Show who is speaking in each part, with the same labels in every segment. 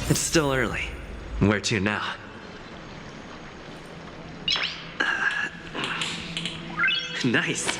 Speaker 1: It's still early. Where to now? Nice.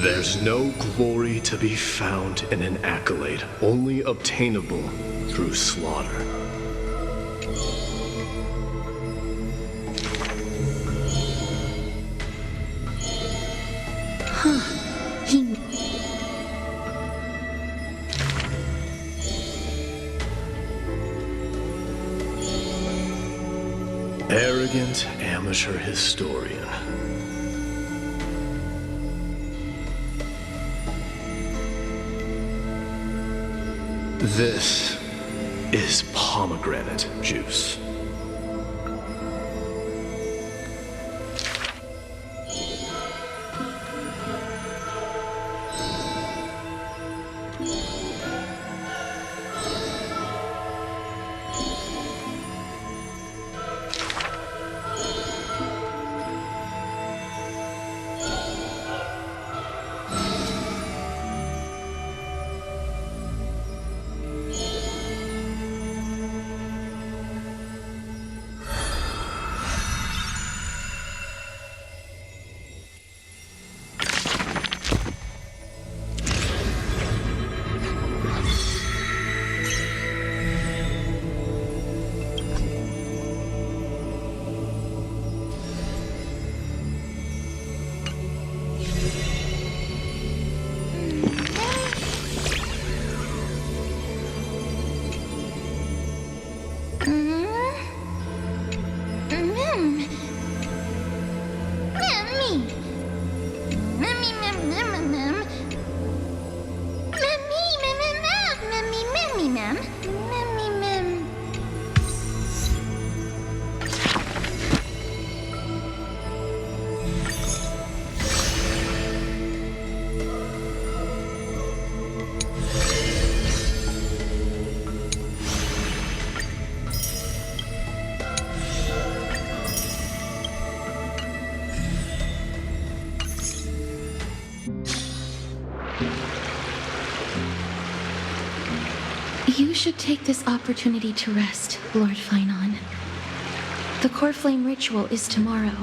Speaker 2: There's no glory to be found in an accolade, only obtainable through slaughter. Arrogant amateur historian. This is pomegranate juice.
Speaker 3: You should take this opportunity to rest, Lord Finon. The core flame ritual is tomorrow.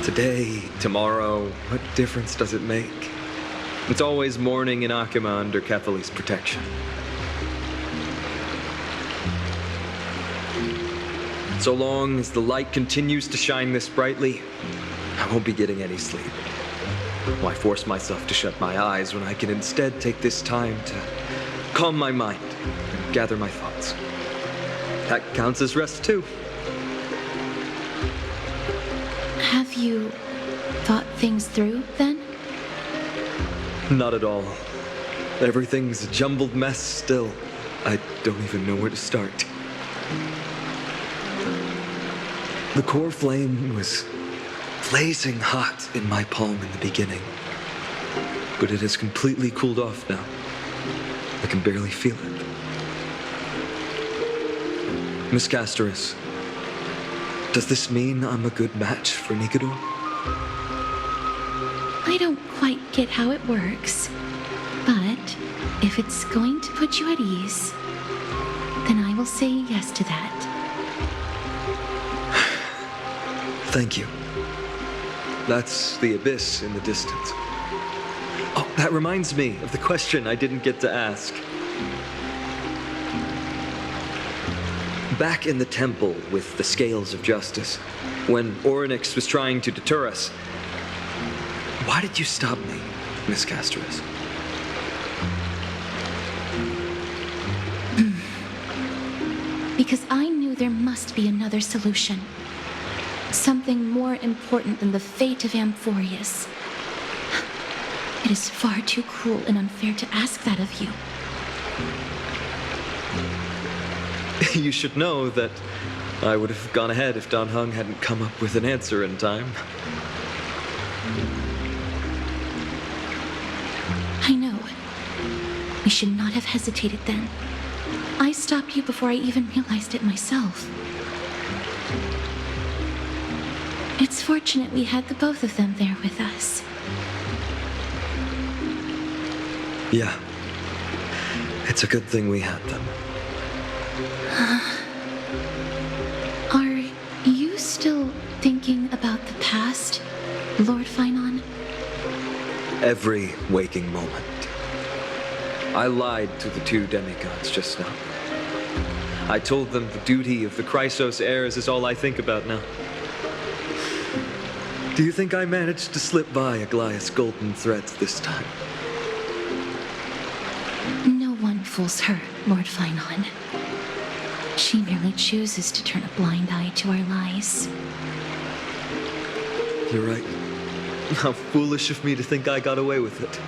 Speaker 4: Today, tomorrow, what difference does it make? It's always morning in Akima under Kethely's protection. So long as the light continues to shine this brightly, I won't be getting any sleep. Why force myself to shut my eyes when I can instead take this time to calm my mind and gather my thoughts? That counts as rest too.
Speaker 3: Have you thought things through, then?
Speaker 4: Not at all. Everything's a jumbled mess still. I don't even know where to start. The core flame was blazing hot in my palm in the beginning, but it has completely cooled off now. I can barely feel it. Miss Castoris, does this mean I'm a good match for Nikador?
Speaker 3: I don't quite get how it works, but if it's going to put you at ease, then I will say yes to that.
Speaker 4: Thank you. That's the abyss in the distance. Oh, that reminds me of the question I didn't get to ask. Back in the temple with the scales of justice, when Orynyx was trying to deter us, why did you stop me, Miss Castoris?
Speaker 3: Because I knew there must be another solution. Something more important than the fate of Amphorius. It is far too cruel and unfair to ask that of you.
Speaker 4: You should know that I would have gone ahead if Dan Heng hadn't come up with an answer in time.
Speaker 3: I know. We should not have hesitated then. I stopped you before I even realized it myself. It's fortunate we had the both of them there with us.
Speaker 4: Yeah. It's a good thing we had them.
Speaker 3: Are you still thinking about the past, Lord Finon?
Speaker 4: Every waking moment. I lied to the two demigods just now. I told them the duty of the Chrysos heirs is all I think about now. Do you think I managed to slip by Aglaïa's golden threads this time?
Speaker 3: No one fools her, Lord Finon. She merely chooses to turn a blind eye to our lies.
Speaker 4: You're right. How foolish of me to think I got away with it.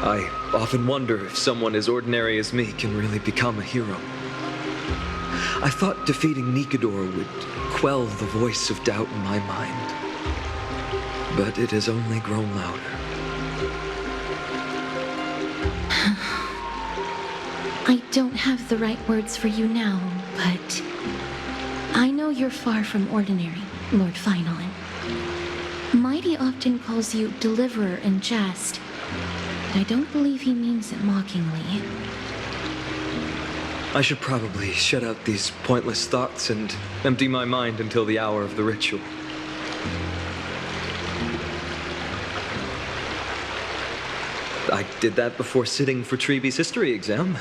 Speaker 4: I often wonder if someone as ordinary as me can really become a hero. I thought defeating Nikador would quell the voice of doubt in my mind. But it has only grown louder.
Speaker 3: I don't have the right words for you now, but I know you're far from ordinary, Lord Finon. Mighty often calls you Deliverer in jest, but I don't believe he means it mockingly.
Speaker 4: I should probably shut out these pointless thoughts and empty my mind until the hour of the ritual. I did that before sitting for Treeby's history exam.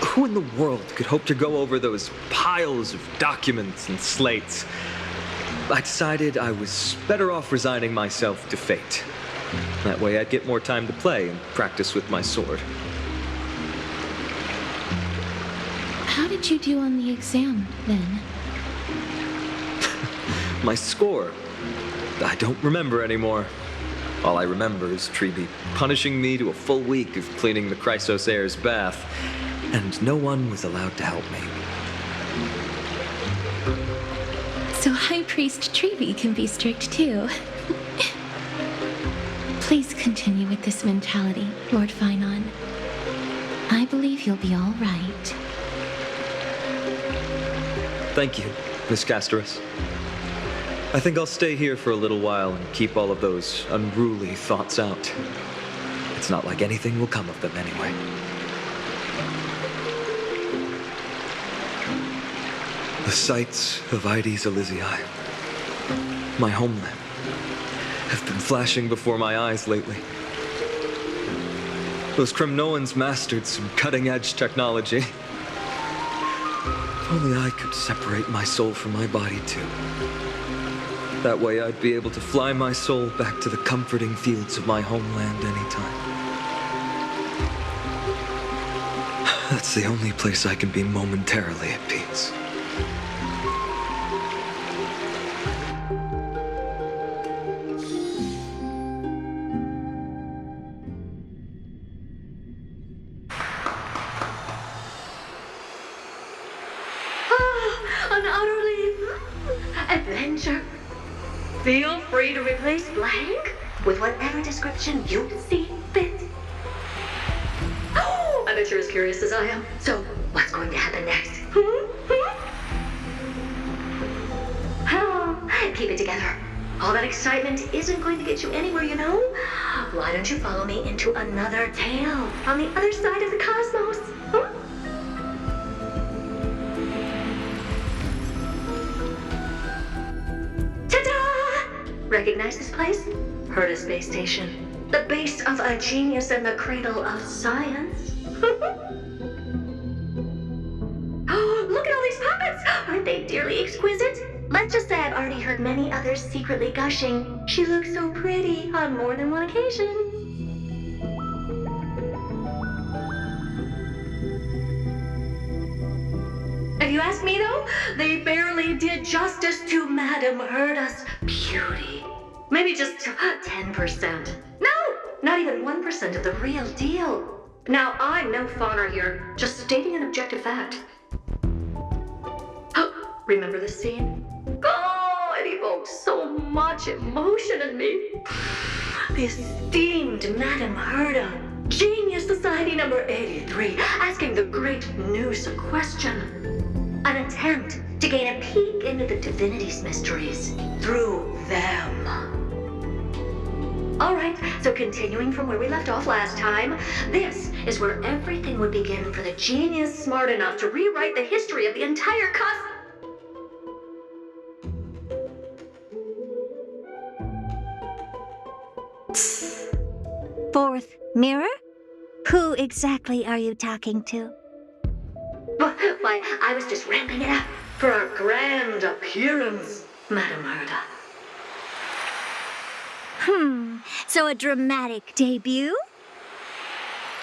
Speaker 4: Who in the world could hope to go over those piles of documents and slates? I decided I was better off resigning myself to fate. That way I'd get more time to play and practice with my sword.
Speaker 3: How did you do on the exam, then?
Speaker 4: My score? I don't remember anymore. All I remember is Treeby punishing me to a full week of cleaning the Chrysos heir's bath, and no one was allowed to help me.
Speaker 3: So High Priest Treeby can be strict too. Please continue with this mentality, Lord Finon. I believe you'll be all right.
Speaker 4: Thank you, Miss Castoris. I think I'll stay here for a little while and keep all of those unruly thoughts out. It's not like anything will come of them anyway. The sights of Ides Elysiae, my homeland, have been flashing before my eyes lately. Those Kremnoans mastered some cutting-edge technology. If only I could separate my soul from my body too. That way I'd be able to fly my soul back to the comforting fields of my homeland anytime. That's the only place I can be momentarily at peace.
Speaker 5: An utterly adventure. Feel free to replace blank with whatever description you see fit. Oh, I bet you're as curious as I am. So, what's going to happen next? Keep it together. All that excitement isn't going to get you anywhere, you know? Why don't you follow me into another tale on the other side of the cosmos? Recognize this place? Herta Space Station. The base of a genius and the cradle of science. Oh, look at all these puppets! Aren't they dearly exquisite? Let's just say I've already heard many others secretly gushing. She looks so pretty on more than one occasion. If you ask me though, they barely did justice to Madame Herta's beauty. Maybe just 10%. No, not even 1% of the real deal. Now, I'm no fawner here, just stating an objective fact. Remember this scene? Oh, it evoked so much emotion in me. The esteemed Madame Herta, Genius Society number 83, asking the great Noose a question. An attempt to gain a peek into the divinity's mysteries through them. All right, so continuing from where we left off last time, this is where everything would begin for the genius smart enough to rewrite the history of the entire
Speaker 6: Fourth mirror? Who exactly are you talking to?
Speaker 5: Why, I was just ramping it up for our grand appearance, Madame Herta.
Speaker 6: So a dramatic debut?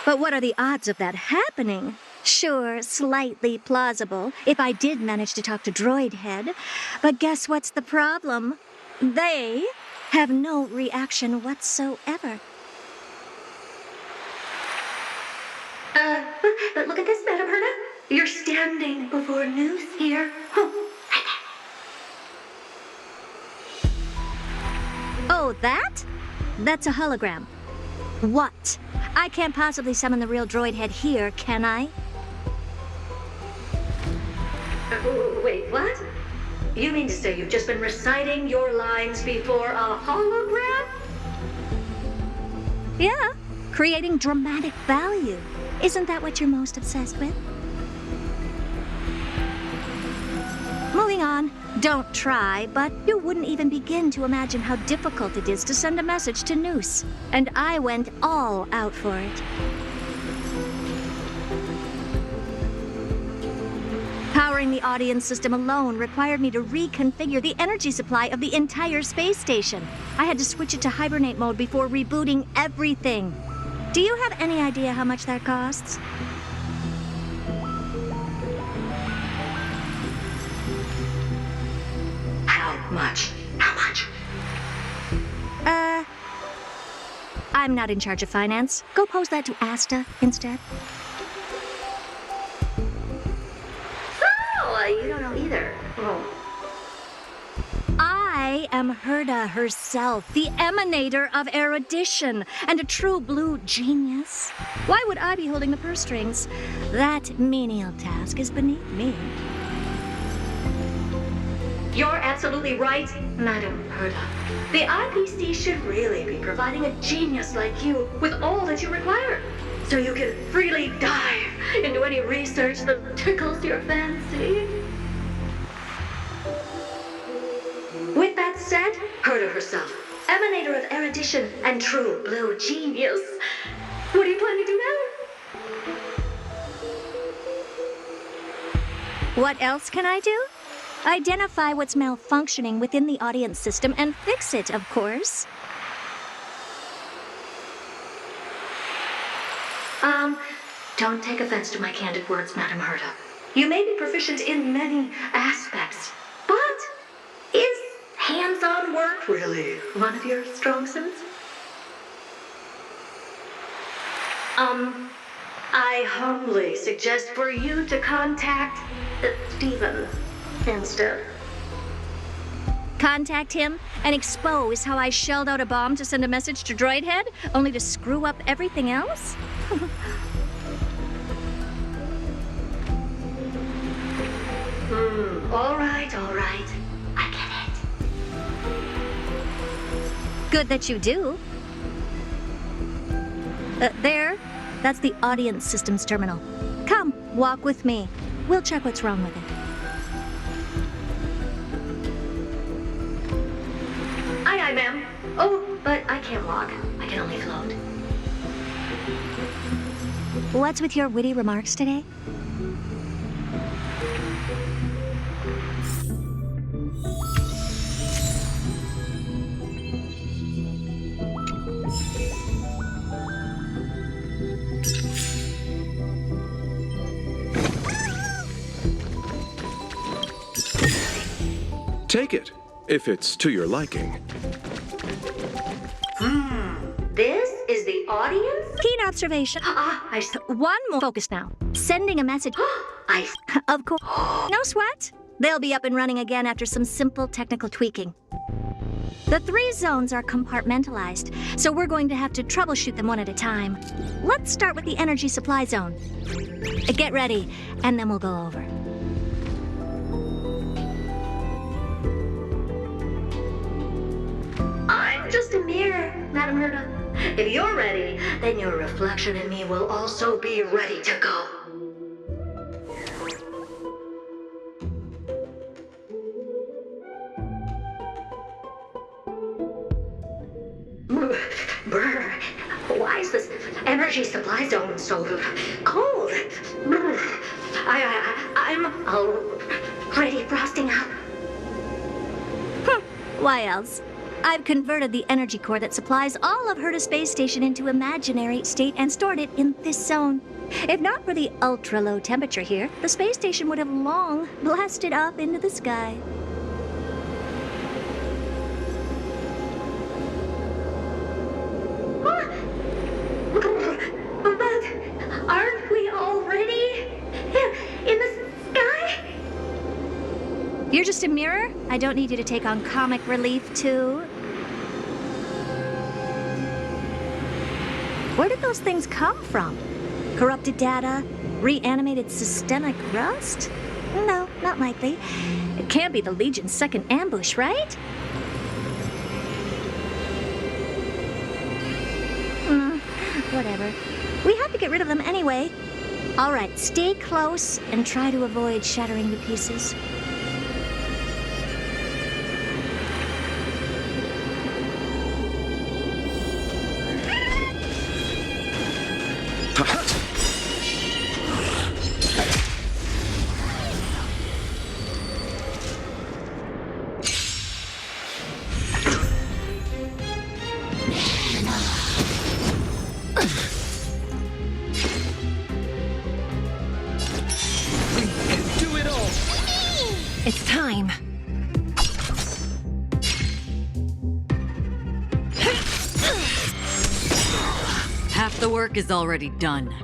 Speaker 6: But what are the odds of that happening? Sure, slightly plausible, if I did manage to talk to Droid Head. But guess what's the problem? They have no reaction whatsoever.
Speaker 5: But look at this, Madame Herta. You're standing before Noose here.
Speaker 6: Oh, that? That's a hologram. What? I can't possibly summon the real Droid Head here, can I?
Speaker 5: Wait, what? You mean to say you've just been reciting your lines before a hologram?
Speaker 6: Yeah, creating dramatic value. Isn't that what you're most obsessed with? Moving on. Don't try, but you wouldn't even begin to imagine how difficult it is to send a message to Noose. And I went all out for it. Powering the audience system alone required me to reconfigure the energy supply of the entire space station. I had to switch it to hibernate mode before rebooting everything. Do you have any idea how much that costs?
Speaker 5: How much? How much?
Speaker 6: I'm not in charge of finance. Go pose that to Asta instead.
Speaker 5: Oh, you don't know either. Oh.
Speaker 6: I am Herta herself, the emanator of erudition, and a true blue genius. Why would I be holding the purse strings? That menial task is beneath me.
Speaker 5: You're absolutely right, Madam Herta. The IPC should really be providing a genius like you with all that you require, so you can freely dive into any research that tickles your fancy. With that said, Herta herself, emanator of erudition and true blue genius. What do you plan to do now?
Speaker 6: What else can I do? Identify what's malfunctioning within the audience system and fix it, of course.
Speaker 5: Don't take offense to my candid words, Madam Herta. You may be proficient in many aspects, but is hands-on work really one of your strong suits? I humbly suggest for you to contact Stephen instead.
Speaker 6: Contact him and expose how I shelled out a bomb to send a message to Droidhead, only to screw up everything else?
Speaker 5: All right. I get it.
Speaker 6: Good that you do. There. That's the audience systems terminal. Come, walk with me. We'll check what's wrong with it.
Speaker 5: Aye, ma'am. Oh, but I can't walk. I can only float.
Speaker 6: What's with your witty remarks today?
Speaker 7: Take it, if it's to your liking.
Speaker 5: This is the audience?
Speaker 6: Keen observation. One more focus now. Sending a message. Of course. No sweat. They'll be up and running again after some simple technical tweaking. The 3 zones are compartmentalized, so we're going to have to troubleshoot them one at a time. Let's start with the energy supply zone. Get ready, and then we'll go over.
Speaker 5: I'm just a mirror, Madam Herta. If you're ready, then your reflection in me will also be ready to go. Brr, why is this energy supply zone so cold? Brr, I'm already frosting up.
Speaker 6: Why else? I've converted the energy core that supplies all of Herta Space Station into imaginary state and stored it in this zone. If not for the ultra-low temperature here, the space station would have long blasted up into the sky.
Speaker 5: But aren't we already in the sky?
Speaker 6: You're just a mirror? I don't need you to take on comic relief, too. Where did those things come from? Corrupted data? Reanimated systemic rust? No, not likely. It can't be the Legion's second ambush, right? Whatever. We have to get rid of them anyway. All right, stay close and try to avoid shattering to pieces.
Speaker 8: It's time. Half the work is already done. In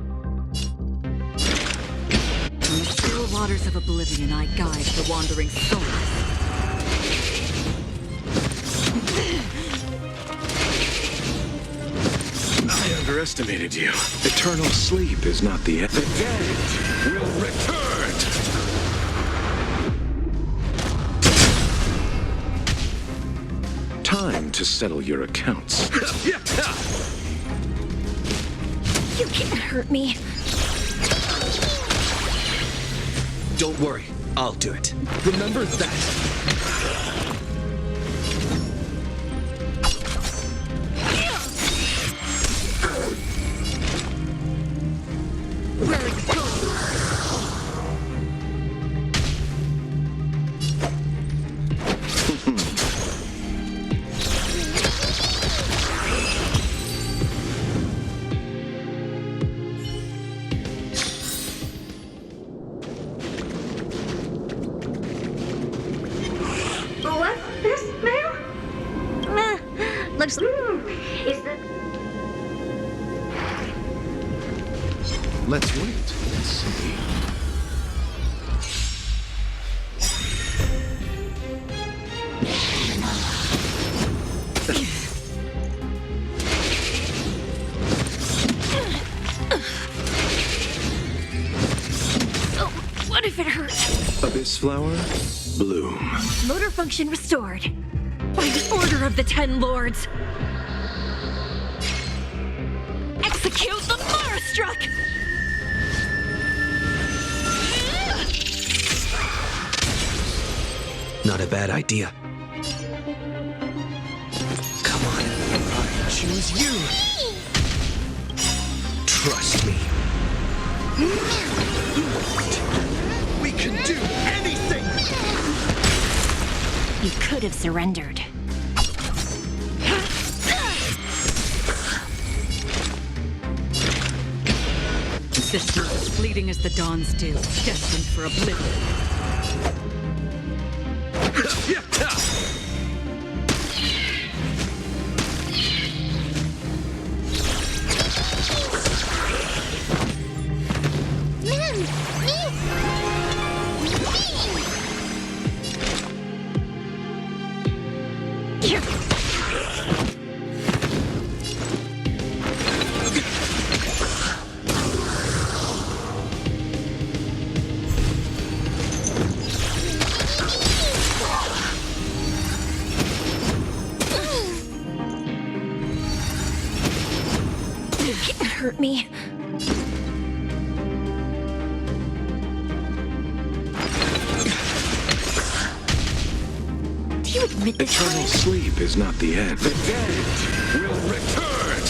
Speaker 8: the still waters of oblivion, I guide the wandering souls.
Speaker 7: I underestimated you. Eternal sleep is not the end. The dead will return! to settle your accounts.
Speaker 3: You can't hurt me.
Speaker 1: Don't worry, I'll do it. Remember that.
Speaker 3: Where it goes.
Speaker 5: What's this, ma'am?
Speaker 6: Looks
Speaker 5: Is that...
Speaker 2: Let's wait and see.
Speaker 3: Oh, what if it hurts?
Speaker 7: Abyss flower, bloom.
Speaker 3: Motor function restored. By the order of the 10 lords. Execute the Marastruck!
Speaker 1: Not a bad idea. Come on, I choose you. Trust me. We can do anything!
Speaker 3: You could have surrendered.
Speaker 8: Sister as fleeting as the dawn's dew, destined for oblivion.
Speaker 3: You can't hurt me. Do you admit this?
Speaker 7: Eternal sleep is not the end. The dead will return!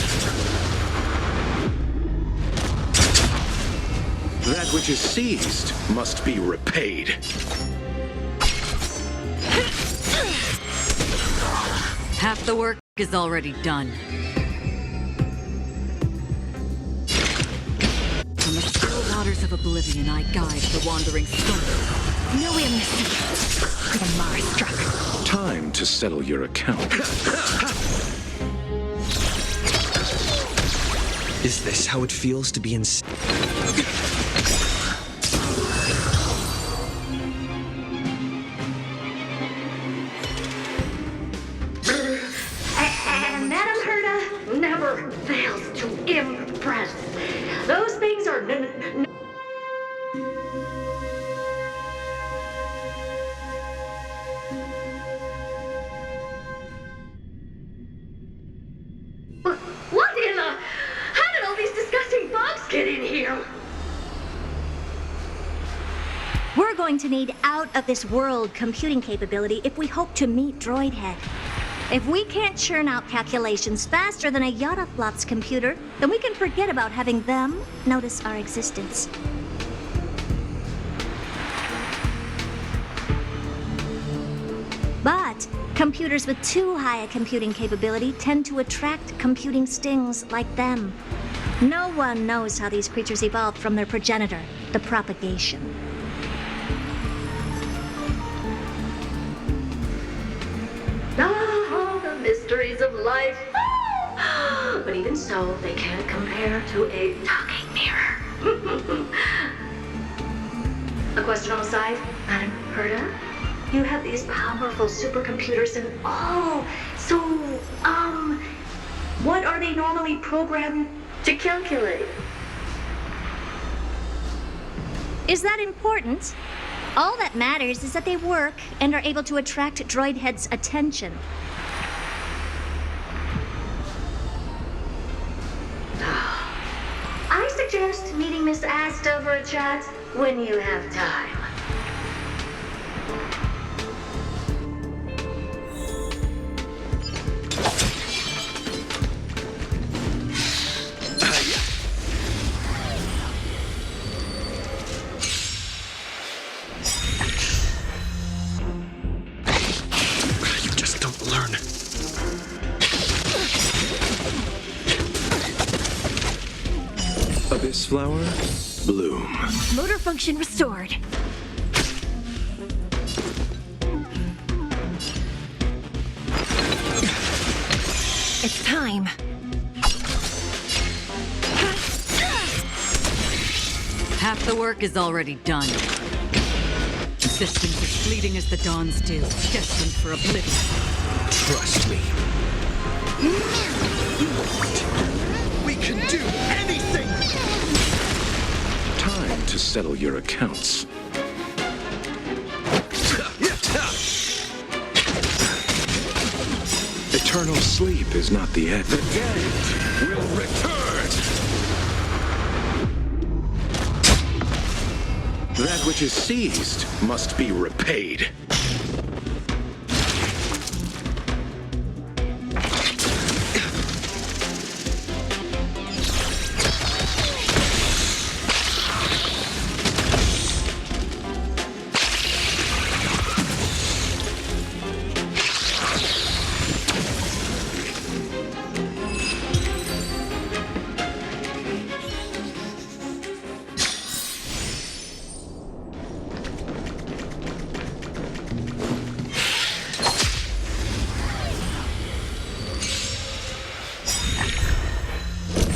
Speaker 7: That which is seized must be repaid.
Speaker 8: Half the work is already done. From the still waters of oblivion, I guide the wandering soul.
Speaker 3: No amnesty for the Marastruck.
Speaker 7: Time to settle your account.
Speaker 1: Is this how it feels to be in...
Speaker 5: And Madame Herta never fails to impress. Those things are... What in the... How did all these disgusting bugs get in here?
Speaker 6: We're going to need out-of-this-world computing capability if we hope to meet Droidhead. If we can't churn out calculations faster than a Yottaflop's computer, then we can forget about having them notice our existence. But computers with too high a computing capability tend to attract computing stings like them. No one knows how these creatures evolved from their progenitor, the propagation.
Speaker 5: Oh, the mysteries of life. But even so, they can't compare to a talking mirror. A question on the side, Madam Herta? You have these powerful supercomputers and what are they normally programmed to calculate?
Speaker 6: Is that important? All that matters is that they work and are able to attract Droidhead's attention.
Speaker 5: suggest meeting Miss Asta for a chat when you have time.
Speaker 1: You just don't learn.
Speaker 7: Abyss flower, bloom.
Speaker 6: Motor function restored. It's time.
Speaker 8: Half the work is already done. Existence as fleeting as the dawn's dew, destined for oblivion.
Speaker 1: Trust me. We can do anything!
Speaker 7: Time to settle your accounts. Eternal sleep is not the end.
Speaker 1: The dead will return!
Speaker 7: That which is seized must be repaid.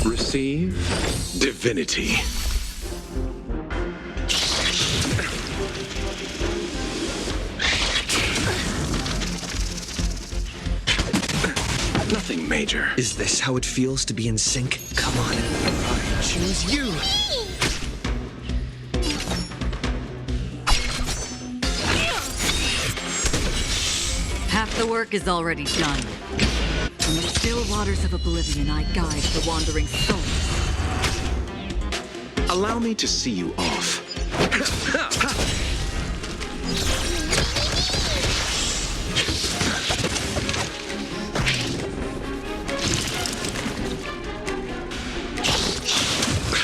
Speaker 7: Receive divinity. Nothing major.
Speaker 1: Is this how it feels to be in sync? Come on. I choose you!
Speaker 8: Half the work is already done. From the still waters of oblivion, I guide the wandering soul.
Speaker 7: Allow me to see you off.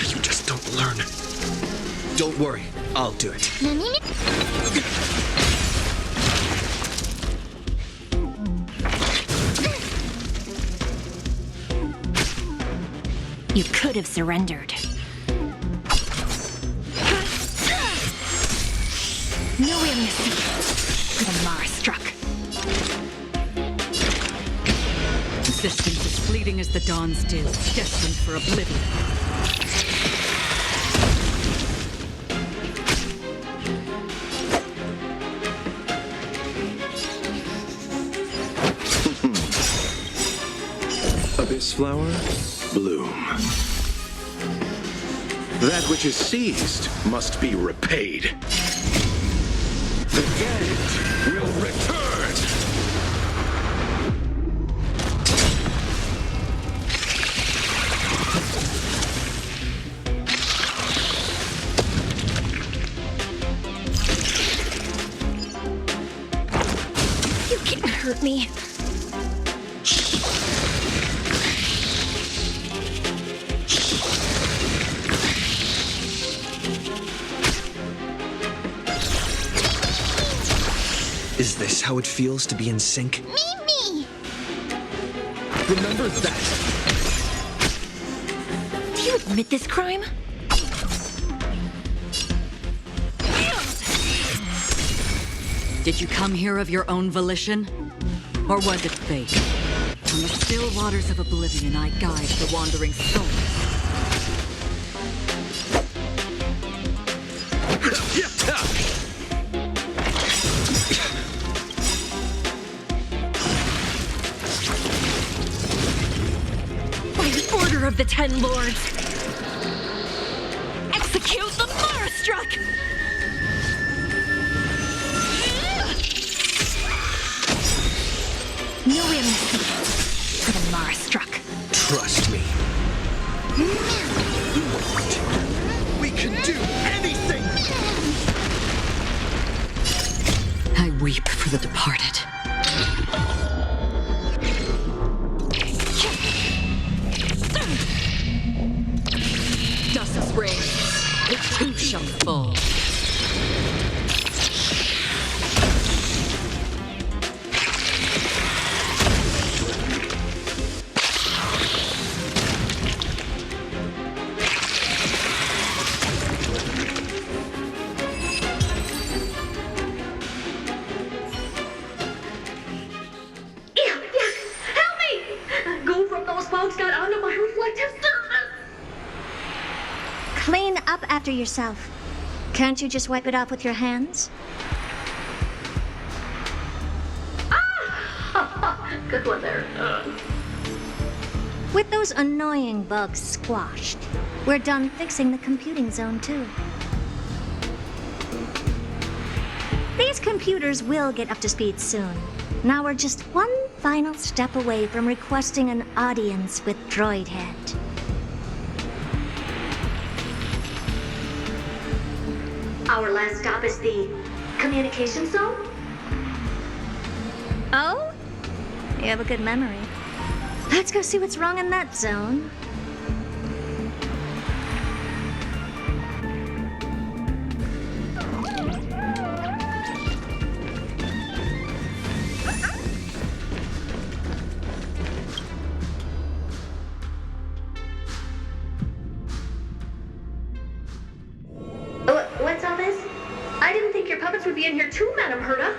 Speaker 1: You just don't learn. Don't worry, I'll do it.
Speaker 6: You could have surrendered. Nowhere in the sea. The Mara struck.
Speaker 8: Existence as fleeting as the dawn's dew, destined for oblivion.
Speaker 7: Abyss flower, bloom. That which is seized must be repaid.
Speaker 1: The dead will return!
Speaker 6: You can't hurt me.
Speaker 1: Is this how it feels to be in sync?
Speaker 6: Me!
Speaker 1: Remember that!
Speaker 6: Do you admit this crime?
Speaker 8: Did you come here of your own volition? Or was it fate? From the still waters of oblivion, I guide the wandering soul.
Speaker 6: By the order of the Ten Lords! Execute the Mara struck! Nowhere in the sea for the Mara struck.
Speaker 1: Trust me.
Speaker 8: the departed. Dust springs, it too shall fall.
Speaker 5: Help me! Go from those bugs got onto my reflective surface!
Speaker 6: Clean up after yourself. Can't you just wipe it off with your hands?
Speaker 5: Good one there.
Speaker 6: With those annoying bugs squashed, we're done fixing the computing zone too. These computers will get up to speed soon. Now we're just one final step away from requesting an audience with Droid Head.
Speaker 5: Our last stop is the communication zone?
Speaker 6: Oh? You have a good memory. Let's go see what's wrong in that zone.
Speaker 5: What's all this? I didn't think your puppets would be in here too, Madam Herta.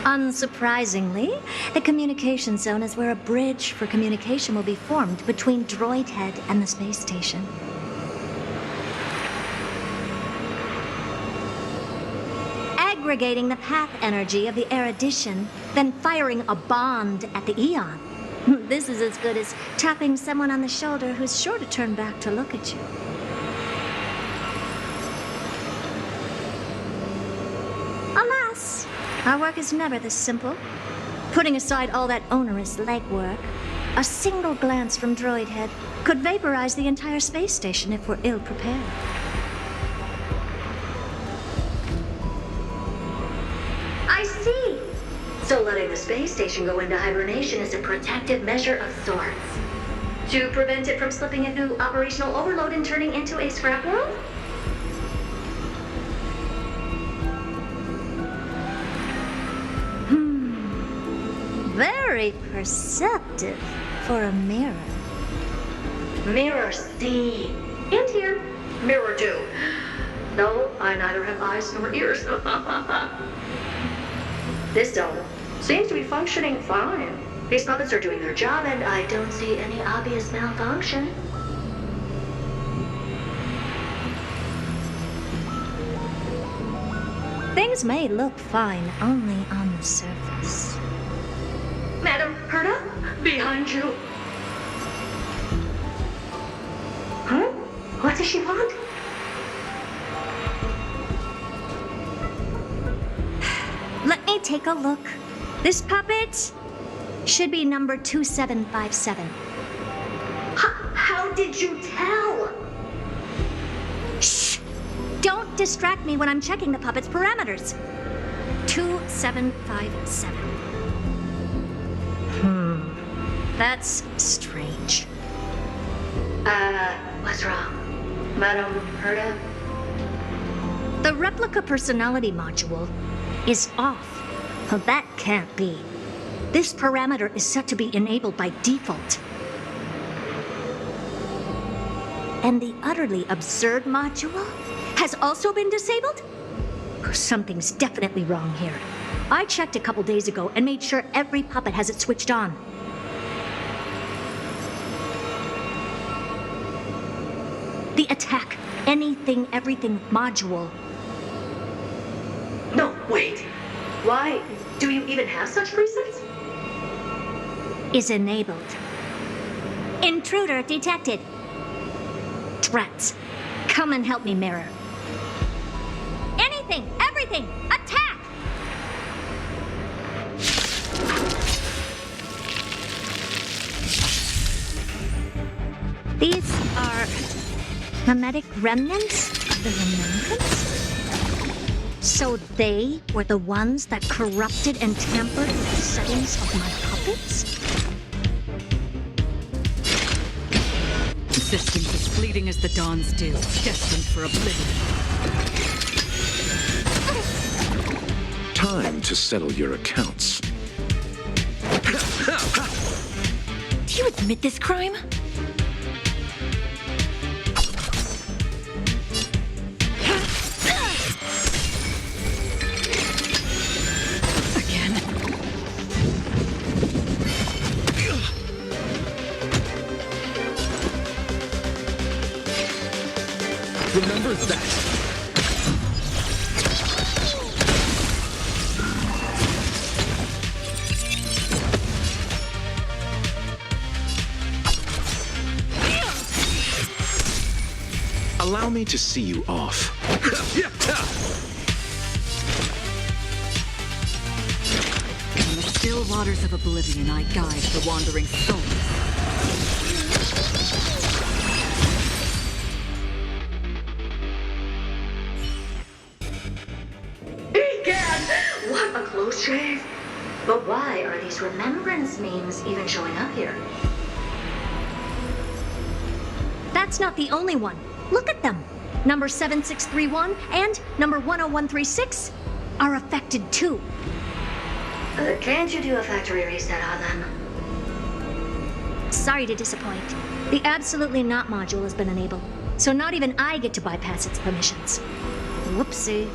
Speaker 6: Unsurprisingly, the communication zone is where a bridge for communication will be formed between Droid Head and the space station. Aggregating the path energy of the erudition, then firing a bond at the Eon. This is as good as tapping someone on the shoulder who's sure to turn back to look at you. Alas, our work is never this simple. Putting aside all that onerous legwork, a single glance from Droid Head could vaporize the entire space station if we're ill prepared.
Speaker 5: I see. So letting the space station go into hibernation is a protective measure of sorts. To prevent it from slipping into operational overload and turning into a scrap world?
Speaker 6: Very perceptive for a mirror.
Speaker 5: Mirror see. And here, mirror do. No, I neither have eyes nor ears. This zone seems to be functioning fine. These puppets are doing their job, and I don't see any obvious malfunction.
Speaker 6: Things may look fine only on the surface.
Speaker 5: Madam Herta, behind you. Huh? What does she want?
Speaker 6: Let me take a look. This puppet should be number 2757.
Speaker 5: How did you tell?
Speaker 6: Shh! Don't distract me when I'm checking the puppet's parameters. 2757. That's strange.
Speaker 5: What's wrong? Madam Herta?
Speaker 6: The replica personality module is off. Well, that can't be. This parameter is set to be enabled by default. And the utterly absurd module has also been disabled? Something's definitely wrong here. I checked a couple days ago and made sure every puppet has it switched on. The attack, anything, everything module
Speaker 5: No, wait. Why do you even have such presets?
Speaker 6: is enabled. Intruder detected. Threats. Come and help me, Mirror. Anything, everything, attack! These are mimetic remnants? The remembrance? So they were the ones that corrupted and tampered with the settings of my puppets?
Speaker 8: Existence as fleeting as the dawn's dew, destined for oblivion.
Speaker 7: Time to settle your accounts.
Speaker 3: Do you admit this crime?
Speaker 8: Again.
Speaker 1: Remember that.
Speaker 7: Allow me to see you off.
Speaker 8: In the still waters of oblivion, I guide the wandering souls.
Speaker 5: Egad! What a close shave! But why are these remembrance memes even showing up here?
Speaker 6: That's not the only one. Look at them. Number 7631 and number 10136 are affected too.
Speaker 5: Can't you do a factory reset on them?
Speaker 6: Sorry to disappoint. The Absolutely Not module has been enabled, so not even I get to bypass its permissions. Whoopsie.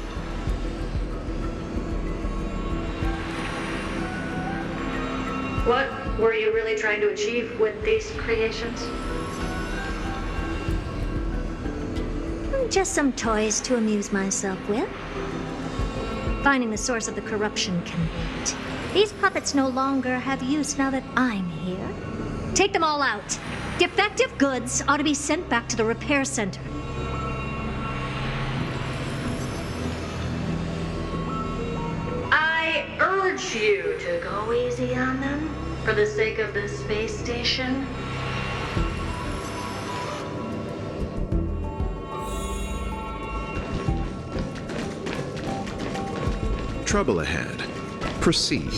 Speaker 5: What were you really trying to achieve with these creations?
Speaker 6: Just some toys to amuse myself with. Finding the source of the corruption can wait. These puppets no longer have use now that I'm here. Take them all out. Defective goods ought to be sent back to the repair center.
Speaker 5: I urge you to go easy on them for the sake of the space station.
Speaker 7: Trouble ahead. Proceed.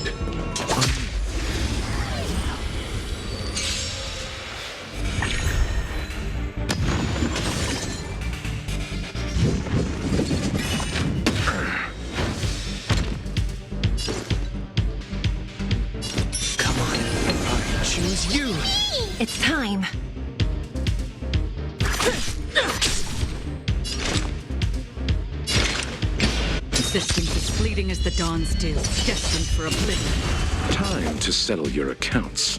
Speaker 1: Come on. I choose you.
Speaker 3: It's time.
Speaker 8: Existence as fleeting as the dawn's dew, destined for oblivion.
Speaker 7: Time to settle your accounts.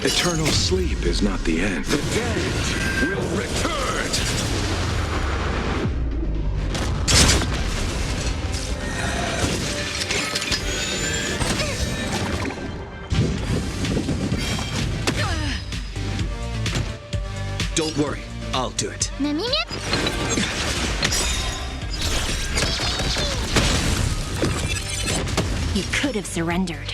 Speaker 7: Eternal sleep is not the end.
Speaker 1: The dead will return. Don't worry, I'll do it.
Speaker 3: You could have surrendered.